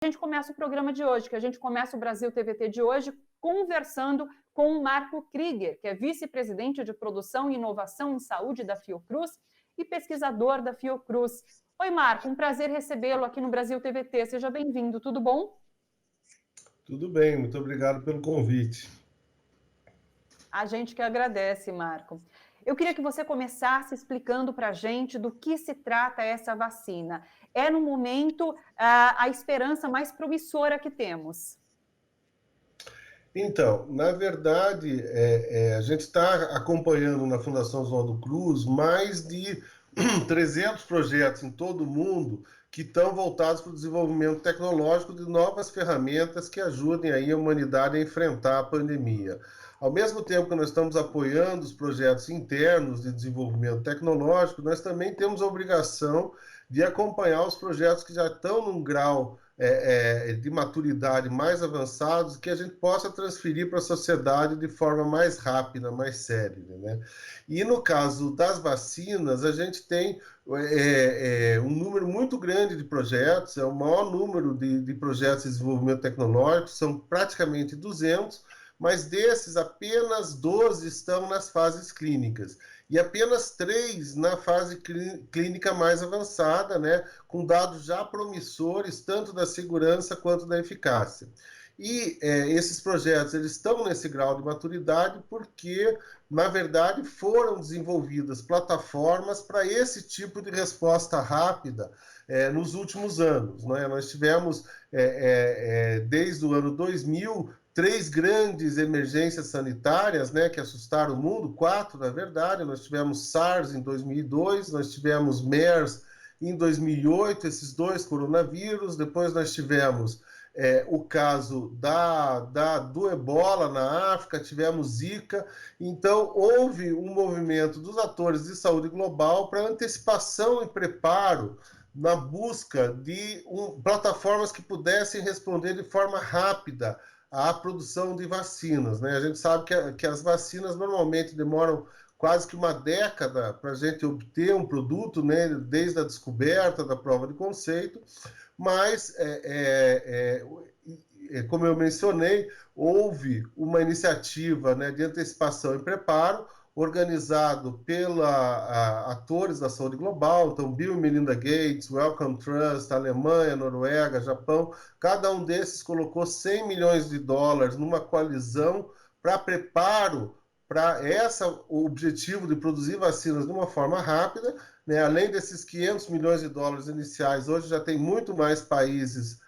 A gente começa o programa de hoje, que a gente começa o Brasil TVT de hoje conversando com o Marco Krieger, que é vice-presidente de Produção e Inovação em Saúde da Fiocruz e pesquisador da Fiocruz. Oi, Marco, um prazer recebê-lo aqui no Brasil TVT. Seja bem-vindo, tudo bom? Tudo bem, muito obrigado pelo convite. A gente que agradece, Marco. Eu queria que você começasse explicando para a gente do que se trata essa vacina. É, no momento, a esperança mais promissora que temos. Então, na verdade, a gente está acompanhando na Fundação Oswaldo Cruz mais de 300 projetos em todo o mundo que estão voltados para o desenvolvimento tecnológico de novas ferramentas que ajudem aí a humanidade a enfrentar a pandemia. Ao mesmo tempo que nós estamos apoiando os projetos internos de desenvolvimento tecnológico, nós também temos a obrigação de acompanhar os projetos que já estão num grau de maturidade mais avançados, que a gente possa transferir para a sociedade de forma mais rápida, mais célere, né? E no caso das vacinas, a gente tem um número muito grande de projetos, é o maior número de projetos de desenvolvimento tecnológico, são praticamente 200, mas desses apenas 12 estão nas fases clínicas e apenas 3 na fase clínica mais avançada, né, com dados já promissores, tanto da segurança quanto da eficácia. E esses projetos eles estão nesse grau de maturidade porque, na verdade, foram desenvolvidas plataformas para esse tipo de resposta rápida nos últimos anos. Né? Nós tivemos, desde o ano 2000, 3 grandes emergências sanitárias, né, que assustaram o mundo, 4, na verdade. Nós tivemos SARS em 2002, nós tivemos MERS em 2008, esses 2 coronavírus. Depois nós tivemos o caso do Ebola na África, tivemos Zika. Então, houve um movimento dos atores de saúde global para antecipação e preparo na busca de plataformas que pudessem responder de forma rápida à produção de vacinas, né? A gente sabe que as vacinas normalmente demoram quase que uma década para a gente obter um produto, né? Desde a descoberta da prova de conceito, mas, como eu mencionei, houve uma iniciativa, né, de antecipação e preparo, organizado pela atores da saúde global, então Bill e Melinda Gates, Wellcome Trust, Alemanha, Noruega, Japão. Cada um desses colocou 100 milhões de dólares numa coalizão para preparo para o objetivo de produzir vacinas de uma forma rápida, né? Além desses 500 milhões de dólares iniciais, hoje já tem muito mais países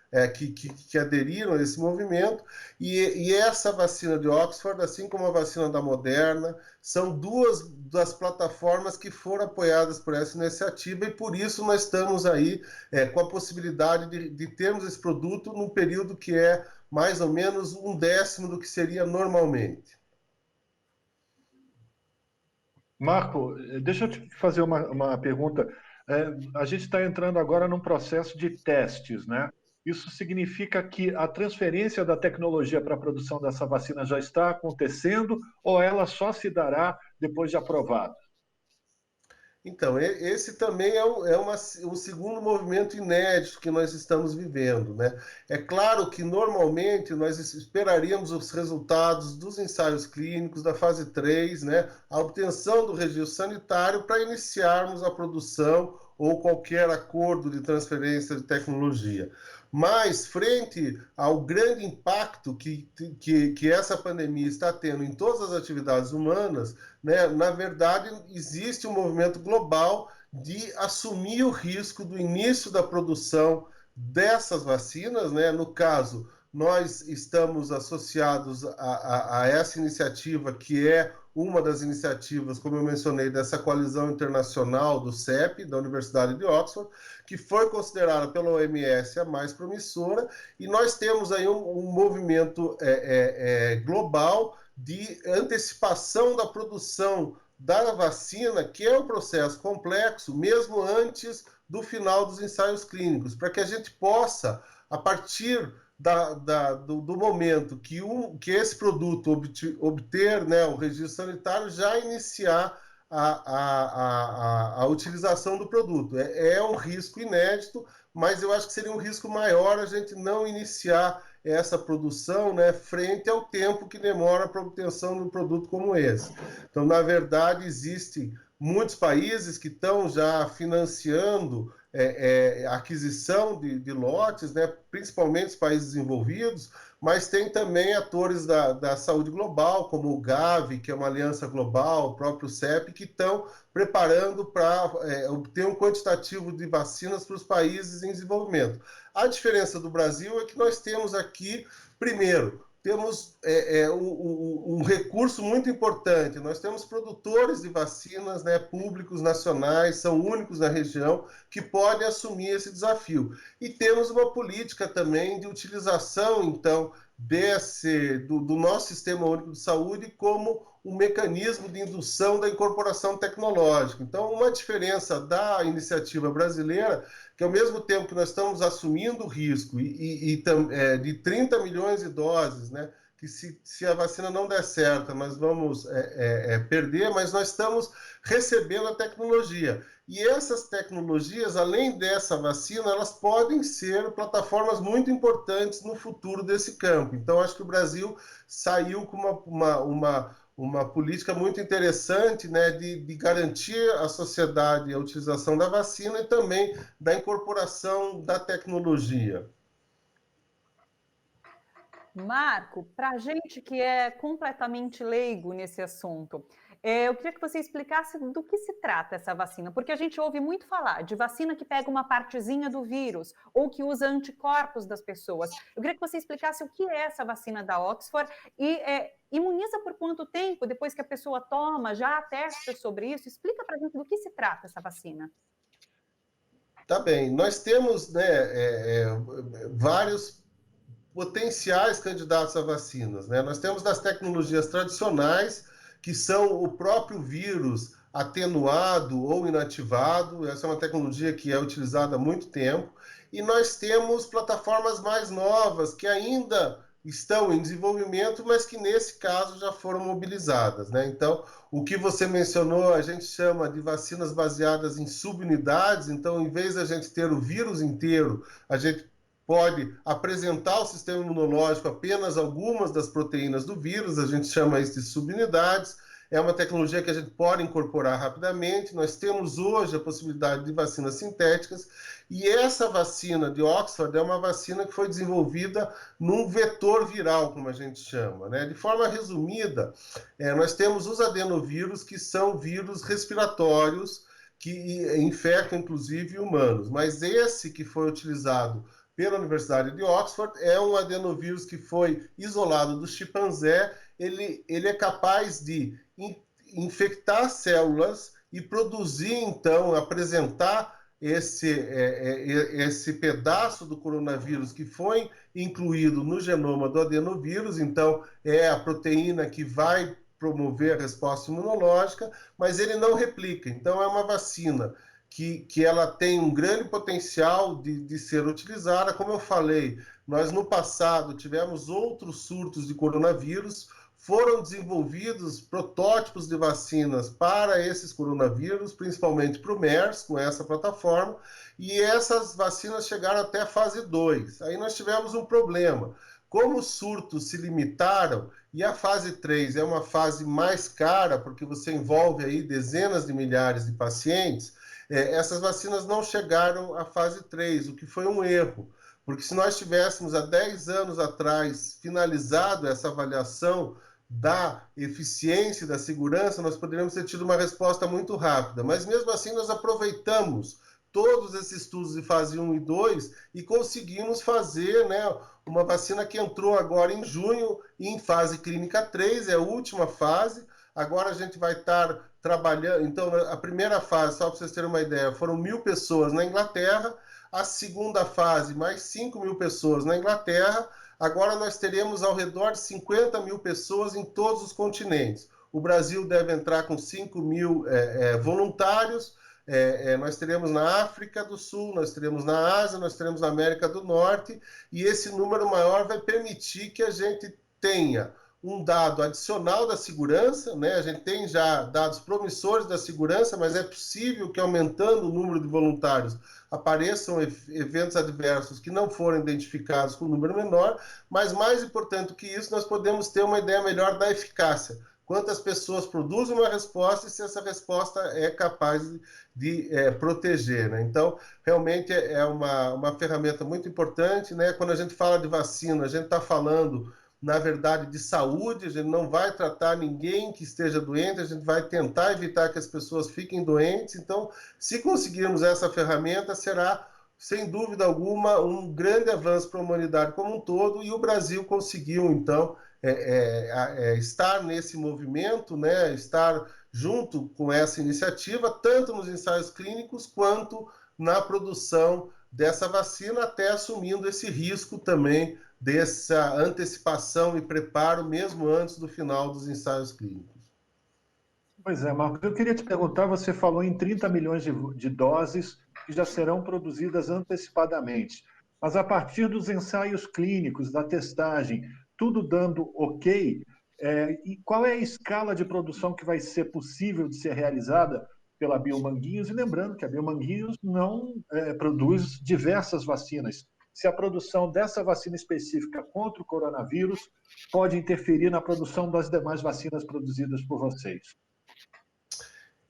que aderiram a esse movimento, e essa vacina de Oxford, assim como a vacina da Moderna, são 2 das plataformas que foram apoiadas por essa iniciativa, e por isso nós estamos aí com a possibilidade de termos esse produto num período que é mais ou menos 1/10 do que seria normalmente. Marco, deixa eu te fazer uma pergunta. A gente está entrando agora num processo de testes, né? Isso significa que a transferência da tecnologia para a produção dessa vacina já está acontecendo ou ela só se dará depois de aprovada? Então, esse também é um segundo movimento inédito que nós estamos vivendo, né? É claro que, normalmente, nós esperaríamos os resultados dos ensaios clínicos da fase 3, né? A obtenção do registro sanitário para iniciarmos a produção ou qualquer acordo de transferência de tecnologia. Mas, frente ao grande impacto que essa pandemia está tendo em todas as atividades humanas, né, na verdade, existe um movimento global de assumir o risco do início da produção dessas vacinas, né? No caso, nós estamos associados a essa iniciativa, que é uma das iniciativas, como eu mencionei, dessa coalizão internacional do CEP, da Universidade de Oxford, que foi considerada pela OMS a mais promissora, e nós temos aí um movimento global de antecipação da produção da vacina, que é um processo complexo, mesmo antes do final dos ensaios clínicos, para que a gente possa, a partir do momento que esse produto obter, né, o registro sanitário, já iniciar a utilização do produto. É um risco inédito, mas eu acho que seria um risco maior a gente não iniciar essa produção, né, frente ao tempo que demora para a obtenção de um produto como esse. Então, na verdade, existem muitos países que estão já financiando a aquisição de lotes, né, principalmente os países desenvolvidos, mas tem também atores da saúde global, como o Gavi, que é uma aliança global, o próprio CEP, que estão preparando para obter um quantitativo de vacinas para os países em desenvolvimento. A diferença do Brasil é que nós temos aqui, primeiro, temos um recurso muito importante. Nós temos produtores de vacinas, né, públicos, nacionais, são únicos na região, que podem assumir esse desafio. E temos uma política também de utilização, então, do nosso Sistema Único de Saúde como um mecanismo de indução da incorporação tecnológica. Então, uma diferença da iniciativa brasileira, que ao mesmo tempo que nós estamos assumindo o risco de 30 milhões de doses, né, que se a vacina não der certo, nós vamos perder, mas nós estamos recebendo a tecnologia. E essas tecnologias, além dessa vacina, elas podem ser plataformas muito importantes no futuro desse campo. Então, acho que o Brasil saiu com uma política muito interessante, né, de garantir à sociedade a utilização da vacina e também da incorporação da tecnologia. Marco, para a gente que é completamente leigo nesse assunto, eu queria que você explicasse do que se trata essa vacina, porque a gente ouve muito falar de vacina que pega uma partezinha do vírus ou que usa anticorpos das pessoas. Eu queria que você explicasse o que é essa vacina da Oxford e imuniza por quanto tempo depois que a pessoa toma, já há testes sobre isso? Explica para a gente do que se trata essa vacina. Tá bem, nós temos, né, vários potenciais candidatos a vacinas, né? Nós temos das tecnologias tradicionais, que são o próprio vírus atenuado ou inativado. Essa é uma tecnologia que é utilizada há muito tempo. E nós temos plataformas mais novas que ainda estão em desenvolvimento, mas que nesse caso já foram mobilizadas, né? Então, o que você mencionou, a gente chama de vacinas baseadas em subunidades. Então, em vez da gente ter o vírus inteiro, a gente pode apresentar ao sistema imunológico apenas algumas das proteínas do vírus, a gente chama isso de subunidades. É uma tecnologia que a gente pode incorporar rapidamente. Nós temos hoje a possibilidade de vacinas sintéticas, e essa vacina de Oxford é uma vacina que foi desenvolvida num vetor viral, como a gente chama, né? De forma resumida, nós temos os adenovírus, que são vírus respiratórios, que infectam inclusive humanos, mas esse que foi utilizado pela Universidade de Oxford é um adenovírus que foi isolado do chimpanzé. Ele é capaz de infectar células e produzir, então, apresentar esse pedaço do coronavírus que foi incluído no genoma do adenovírus. Então, é a proteína que vai promover a resposta imunológica, mas ele não replica. Então, é uma vacina que ela tem um grande potencial de ser utilizada. Como eu falei, nós no passado tivemos outros surtos de coronavírus, foram desenvolvidos protótipos de vacinas para esses coronavírus, principalmente para o MERS, com essa plataforma, e essas vacinas chegaram até a fase 2. Aí nós tivemos um problema. Como os surtos se limitaram, e a fase 3 é uma fase mais cara, porque você envolve aí dezenas de milhares de pacientes, essas vacinas não chegaram à fase 3, o que foi um erro. Porque se nós tivéssemos há 10 anos atrás finalizado essa avaliação da eficiência e da segurança, nós poderíamos ter tido uma resposta muito rápida. Mas mesmo assim nós aproveitamos todos esses estudos de fase 1 e 2 e conseguimos fazer, né, uma vacina que entrou agora em junho em fase clínica 3, é a última fase. Agora a gente vai estar trabalhando. Então, a primeira fase, só para vocês terem uma ideia, foram 1.000 pessoas na Inglaterra. A segunda fase, mais 5.000 pessoas na Inglaterra. Agora nós teremos ao redor de 50.000 pessoas em todos os continentes. O Brasil deve entrar com 5.000 voluntários. Nós teremos na África do Sul, nós teremos na Ásia, nós teremos na América do Norte. E esse número maior vai permitir que a gente tenha um dado adicional da segurança, né? A gente tem já dados promissores da segurança, mas é possível que, aumentando o número de voluntários, apareçam eventos adversos que não foram identificados com um número menor, mas mais importante que isso, nós podemos ter uma ideia melhor da eficácia. Quantas pessoas produzem uma resposta e se essa resposta é capaz de proteger, né? Então, realmente é uma ferramenta muito importante, né? Quando a gente fala de vacina, a gente está falando, na verdade, de saúde, a gente não vai tratar ninguém que esteja doente, a gente vai tentar evitar que as pessoas fiquem doentes. Então, se conseguirmos essa ferramenta, será, sem dúvida alguma, um grande avanço para a humanidade como um todo, e o Brasil conseguiu, então, estar nesse movimento, né, estar junto com essa iniciativa, tanto nos ensaios clínicos quanto na produção dessa vacina, até assumindo esse risco também dessa antecipação e preparo mesmo antes do final dos ensaios clínicos. Pois é, Marcos, eu queria te perguntar, você falou em 30 milhões de doses que já serão produzidas antecipadamente, mas a partir dos ensaios clínicos, da testagem, tudo dando ok, e qual é a escala de produção que vai ser possível de ser realizada pela Biomanguinhos? E lembrando que a Biomanguinhos não produz diversas vacinas. Se a produção dessa vacina específica contra o coronavírus pode interferir na produção das demais vacinas produzidas por vocês.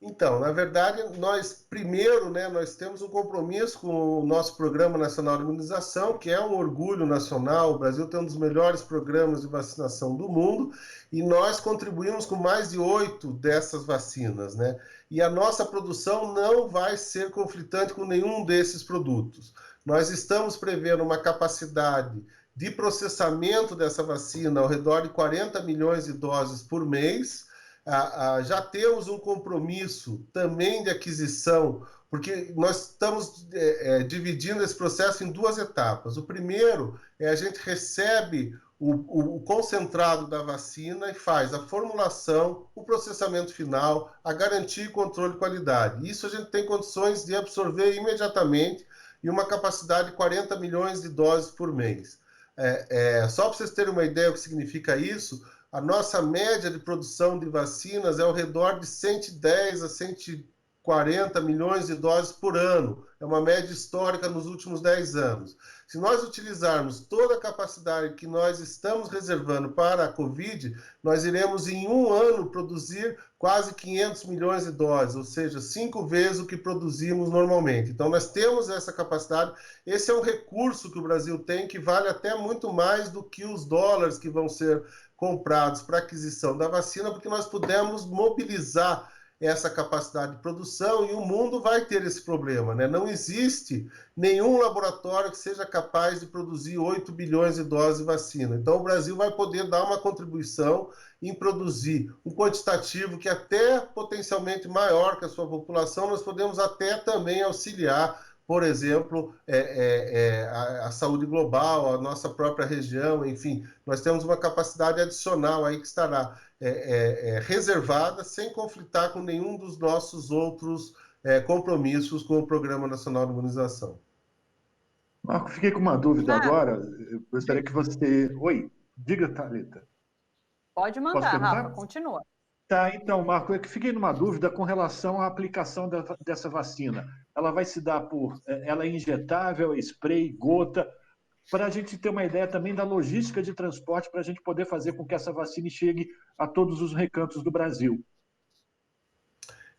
Então, na verdade, nós primeiro, né, nós temos um compromisso com o nosso Programa Nacional de Imunização, que é um orgulho nacional. O Brasil tem um dos melhores programas de vacinação do mundo e nós contribuímos com mais de 8 dessas vacinas, né? E a nossa produção não vai ser conflitante com nenhum desses produtos. Nós estamos prevendo uma capacidade de processamento dessa vacina ao redor de 40 milhões de doses por mês. Já temos um compromisso também de aquisição, porque nós estamos dividindo esse processo em duas etapas. O primeiro é a gente recebe o concentrado da vacina e faz a formulação, o processamento final, a garantia e controle de qualidade. Isso a gente tem condições de absorver imediatamente e uma capacidade de 40 milhões de doses por mês. Só para vocês terem uma ideia do que significa isso, a nossa média de produção de vacinas é ao redor de 110 a 140 milhões de doses por ano. É uma média histórica nos últimos 10 anos. Se nós utilizarmos toda a capacidade que nós estamos reservando para a Covid, nós iremos em um ano produzir quase 500 milhões de doses, ou seja, 5 vezes o que produzimos normalmente. Então nós temos essa capacidade. Esse é um recurso que o Brasil tem que vale até muito mais do que os dólares que vão ser comprados para aquisição da vacina, porque nós pudemos mobilizar essa capacidade de produção e o mundo vai ter esse problema, né? Não existe nenhum laboratório que seja capaz de produzir 8 bilhões de doses de vacina. Então o Brasil vai poder dar uma contribuição em produzir um quantitativo que até potencialmente maior que a sua população, nós podemos até também auxiliar, por exemplo, a saúde global, a nossa própria região, enfim, nós temos uma capacidade adicional aí que estará reservada, sem conflitar com nenhum dos nossos outros compromissos com o Programa Nacional de Imunização. Marco, fiquei com uma dúvida agora. Eu gostaria que você... Oi, diga, Thalita. Pode mandar, Rafa, continua. Tá, então, Marco, eu fiquei numa dúvida com relação à aplicação dessa vacina. Ela vai se dar ela é injetável, é spray, gota, para a gente ter uma ideia também da logística de transporte, para a gente poder fazer com que essa vacina chegue a todos os recantos do Brasil.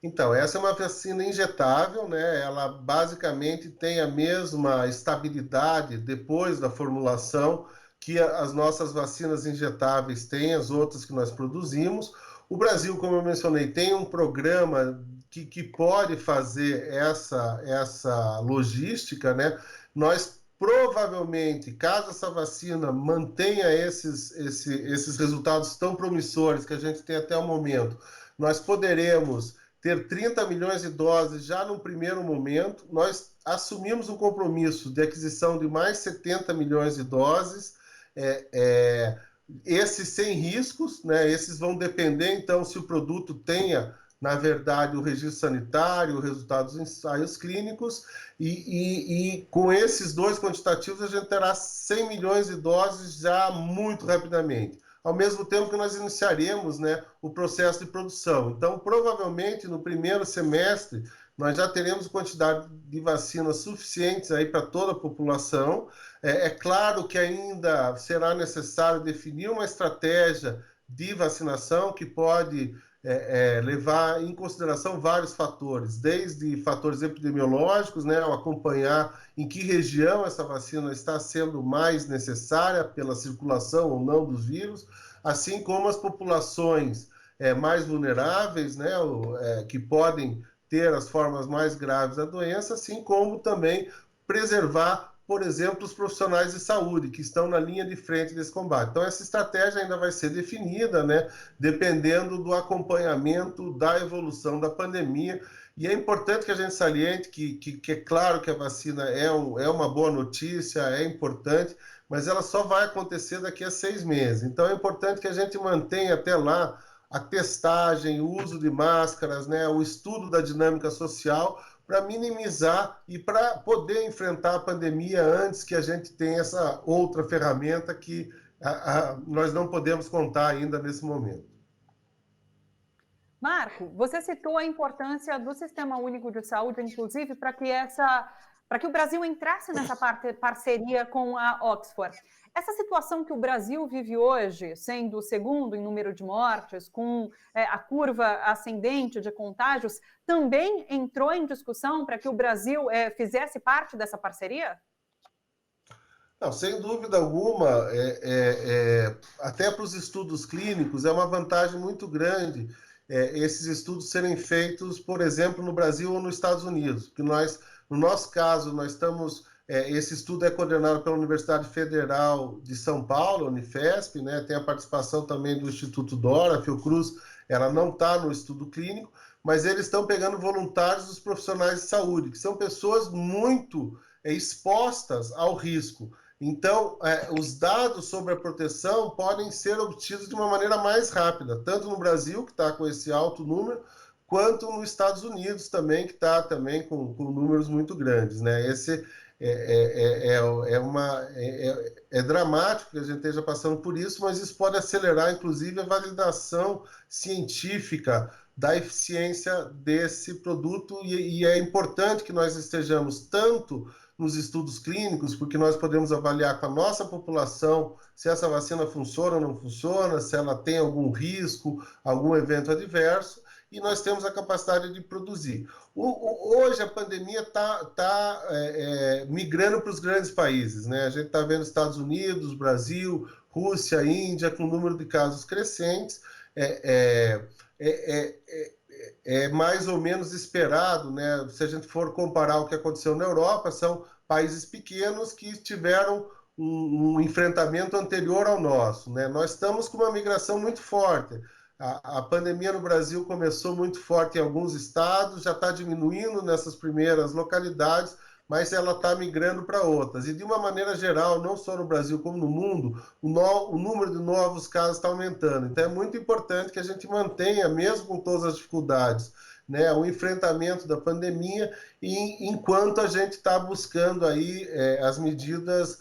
Então, essa é uma vacina injetável, né? Ela basicamente tem a mesma estabilidade depois da formulação que as nossas vacinas injetáveis têm, as outras que nós produzimos. O Brasil, como eu mencionei, tem um programa que pode fazer essa logística, né? Nós provavelmente, caso essa vacina mantenha esses resultados tão promissores que a gente tem até o momento, nós poderemos ter 30 milhões de doses já no primeiro momento. Nós assumimos um compromisso de aquisição de mais 70 milhões de doses, esses sem riscos, né? Esses vão depender, então, se o produto tenha, na verdade, o registro sanitário, o resultado dos ensaios clínicos, e com esses dois quantitativos a gente terá 100 milhões de doses já muito rapidamente. ao mesmo tempo que nós iniciaremos, né, o processo de produção. Então, provavelmente, no primeiro semestre, nós já teremos quantidade de vacinas suficientes aí para toda a população. É claro que ainda será necessário definir uma estratégia de vacinação que pode levar em consideração vários fatores, desde fatores epidemiológicos, né, ao acompanhar em que região essa vacina está sendo mais necessária pela circulação ou não dos vírus, assim como as populações mais vulneráveis, né, que podem ter as formas mais graves da doença, assim como também preservar, por exemplo, os profissionais de saúde que estão na linha de frente desse combate. Então, essa estratégia ainda vai ser definida, né, dependendo do acompanhamento da evolução da pandemia. E é importante que a gente saliente que é claro que a vacina é uma boa notícia, é importante, mas ela só vai acontecer daqui a 6 meses. Então, é importante que a gente mantenha até lá a testagem, o uso de máscaras, né, o estudo da dinâmica social, para minimizar e para poder enfrentar a pandemia antes que a gente tenha essa outra ferramenta que nós não podemos contar ainda nesse momento. Marco, você citou a importância do Sistema Único de Saúde, inclusive, para que o Brasil entrasse nessa parceria com a Oxford. Essa situação que o Brasil vive hoje, sendo o segundo em número de mortes, com a curva ascendente de contágios, também entrou em discussão para que o Brasil fizesse parte dessa parceria? Não, sem dúvida alguma, até para os estudos clínicos, é uma vantagem muito grande esses estudos serem feitos, por exemplo, no Brasil ou nos Estados Unidos, porque no nosso caso, nós estamos... esse estudo é coordenado pela Universidade Federal de São Paulo, Unifesp, né? Tem a participação também do Instituto Dora, a Fiocruz, ela não está no estudo clínico, mas eles estão pegando voluntários dos profissionais de saúde, que são pessoas muito expostas ao risco. Então, os dados sobre a proteção podem ser obtidos de uma maneira mais rápida, tanto no Brasil, que está com esse alto número, quanto nos Estados Unidos também, que está também com números muito grandes, né? Esse é dramático que a gente esteja passando por isso, mas isso pode acelerar, inclusive, a validação científica da eficiência desse produto e é importante que nós estejamos tanto nos estudos clínicos, porque nós podemos avaliar com a nossa população se essa vacina funciona ou não funciona, se ela tem algum risco, algum evento adverso, e nós temos a capacidade de produzir. Hoje a pandemia está migrando para os grandes países, né? A gente está vendo Estados Unidos, Brasil, Rússia, Índia, com o número de casos crescentes. É mais ou menos esperado, né? Se a gente for comparar o que aconteceu na Europa, são países pequenos que tiveram um enfrentamento anterior ao nosso, né? Nós estamos com uma migração muito forte. A pandemia no Brasil começou muito forte em alguns estados, já está diminuindo nessas primeiras localidades, mas ela está migrando para outras. E de uma maneira geral, não só no Brasil como no mundo, o número de novos casos está aumentando. Então é muito importante que a gente mantenha, mesmo com todas as dificuldades, né, o enfrentamento da pandemia, e enquanto a gente está buscando aí as medidas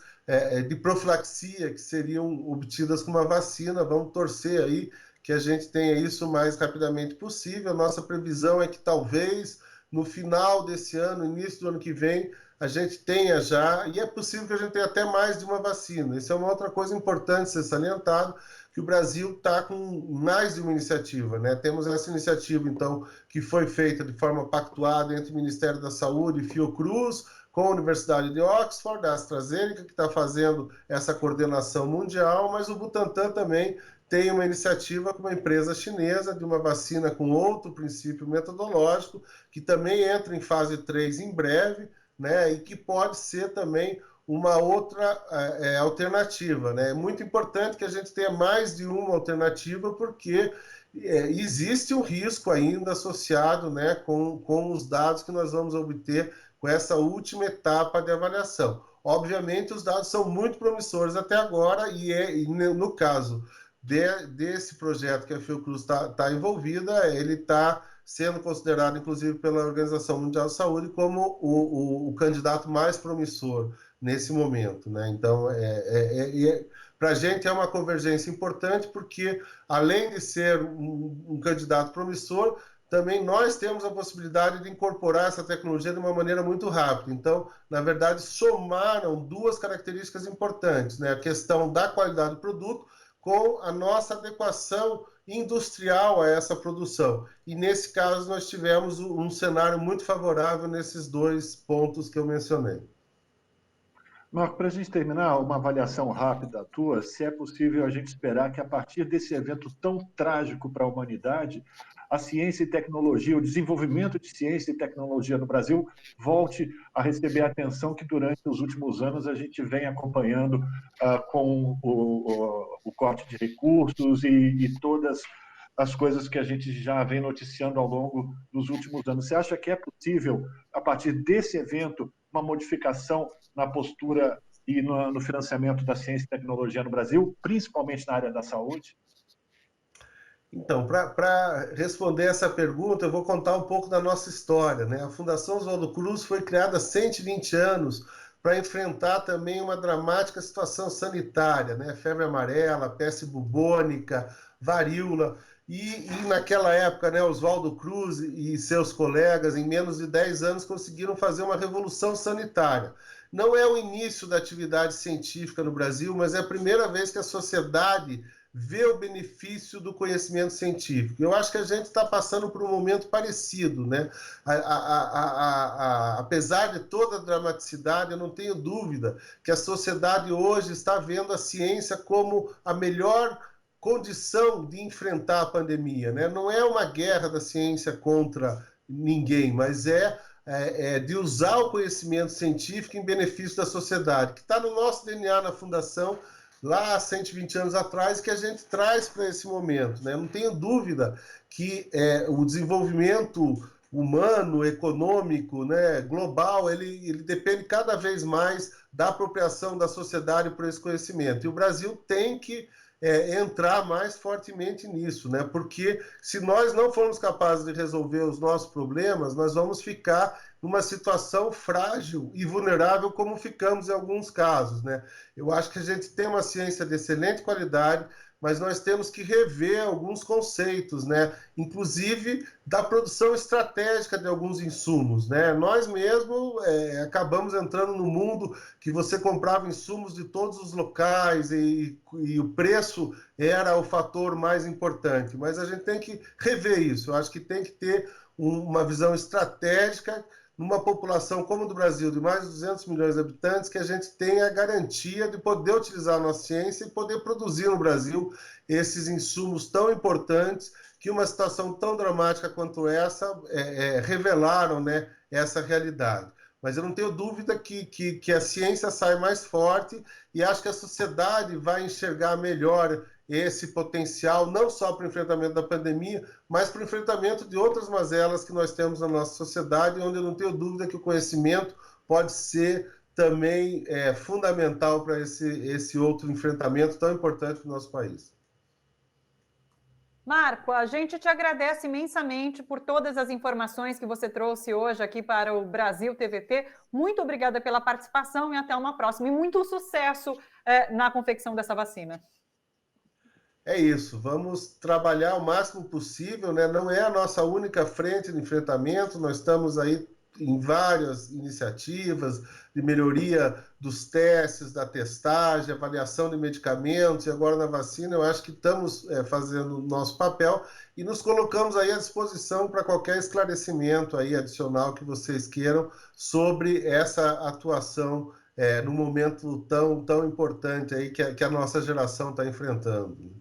de profilaxia que seriam obtidas com uma vacina. Vamos torcer aí que a gente tenha isso o mais rapidamente possível. A nossa previsão é que talvez no final desse ano, início do ano que vem, a gente tenha já, e é possível que a gente tenha até mais de uma vacina. Isso é uma outra coisa importante ser salientado, que o Brasil está com mais de uma iniciativa, né? Temos essa iniciativa, então, que foi feita de forma pactuada entre o Ministério da Saúde e Fiocruz, com a Universidade de Oxford, a AstraZeneca, que está fazendo essa coordenação mundial, mas o Butantan também tem uma iniciativa com uma empresa chinesa de uma vacina com outro princípio metodológico, que também entra em fase 3 em breve, né, e que pode ser também uma outra alternativa, né? É muito importante que a gente tenha mais de uma alternativa, porque existe um risco ainda associado, né, com os dados que nós vamos obter com essa última etapa de avaliação. Obviamente, os dados são muito promissores até agora, e no caso desse projeto que a Fiocruz está envolvida, ele está sendo considerado, inclusive, pela Organização Mundial de Saúde como o candidato mais promissor nesse momento, né? Então, para a gente é uma convergência importante, porque além de ser um candidato promissor, também nós temos a possibilidade de incorporar essa tecnologia de uma maneira muito rápida. Então, na verdade, somaram duas características importantes, né? A questão da qualidade do produto com a nossa adequação industrial a essa produção. E nesse caso nós tivemos um cenário muito favorável nesses dois pontos que eu mencionei. Marco, para a gente terminar, uma avaliação rápida tua, se é possível a gente esperar que a partir desse evento tão trágico para a humanidade, a ciência e tecnologia, o desenvolvimento de ciência e tecnologia no Brasil volte a receber a atenção que durante os últimos anos a gente vem acompanhando com o corte de recursos e todas as coisas que a gente já vem noticiando ao longo dos últimos anos. Você acha que é possível, a partir desse evento, uma modificação na postura e no financiamento da ciência e tecnologia no Brasil, principalmente na área da saúde? Então, para responder essa pergunta, eu vou contar um pouco da nossa história, né? A Fundação Oswaldo Cruz foi criada há 120 anos para enfrentar também uma dramática situação sanitária, né? Febre amarela, peste bubônica, varíola. E naquela época, né, Oswaldo Cruz e seus colegas, em menos de 10 anos, conseguiram fazer uma revolução sanitária. Não é o início da atividade científica no Brasil, mas é a primeira vez que a sociedade vê o benefício do conhecimento científico. Eu acho que a gente está passando por um momento parecido, né? Apesar de toda a dramaticidade, eu não tenho dúvida que a sociedade hoje está vendo a ciência como a melhor condição de enfrentar a pandemia, né? Não é uma guerra da ciência contra ninguém, mas de usar o conhecimento científico em benefício da sociedade, que está no nosso DNA na Fundação, lá há 120 anos atrás, que a gente traz para esse momento, né? Não tenho dúvida que o desenvolvimento humano, econômico, né, global, ele depende cada vez mais da apropriação da sociedade por esse conhecimento. E o Brasil tem que entrar mais fortemente nisso, né? Porque se nós não formos capazes de resolver os nossos problemas, nós vamos ficar numa situação frágil e vulnerável como ficamos em alguns casos, né? Eu acho que a gente tem uma ciência de excelente qualidade, mas nós temos que rever alguns conceitos, né? Inclusive da produção estratégica de alguns insumos, né? Nós mesmos acabamos entrando no mundo que você comprava insumos de todos os locais e o preço era o fator mais importante, mas a gente tem que rever isso. Eu acho que tem que ter uma visão estratégica numa população como a do Brasil, de mais de 200 milhões de habitantes, que a gente tenha a garantia de poder utilizar a nossa ciência e poder produzir no Brasil esses insumos tão importantes que uma situação tão dramática quanto essa revelaram, né, essa realidade. Mas eu não tenho dúvida que a ciência sai mais forte e acho que a sociedade vai enxergar melhor esse potencial, não só para o enfrentamento da pandemia, mas para o enfrentamento de outras mazelas que nós temos na nossa sociedade, onde eu não tenho dúvida que o conhecimento pode ser também fundamental para esse outro enfrentamento tão importante para o nosso país. Marco, a gente te agradece imensamente por todas as informações que você trouxe hoje aqui para o Brasil TVT. Muito obrigada pela participação e até uma próxima. E muito sucesso na confecção dessa vacina. É isso, vamos trabalhar o máximo possível, né? Não é a nossa única frente de enfrentamento, nós estamos aí em várias iniciativas de melhoria dos testes, da testagem, avaliação de medicamentos, e agora na vacina eu acho que estamos fazendo o nosso papel e nos colocamos aí à disposição para qualquer esclarecimento aí adicional que vocês queiram sobre essa atuação num momento tão importante aí que a nossa geração está enfrentando.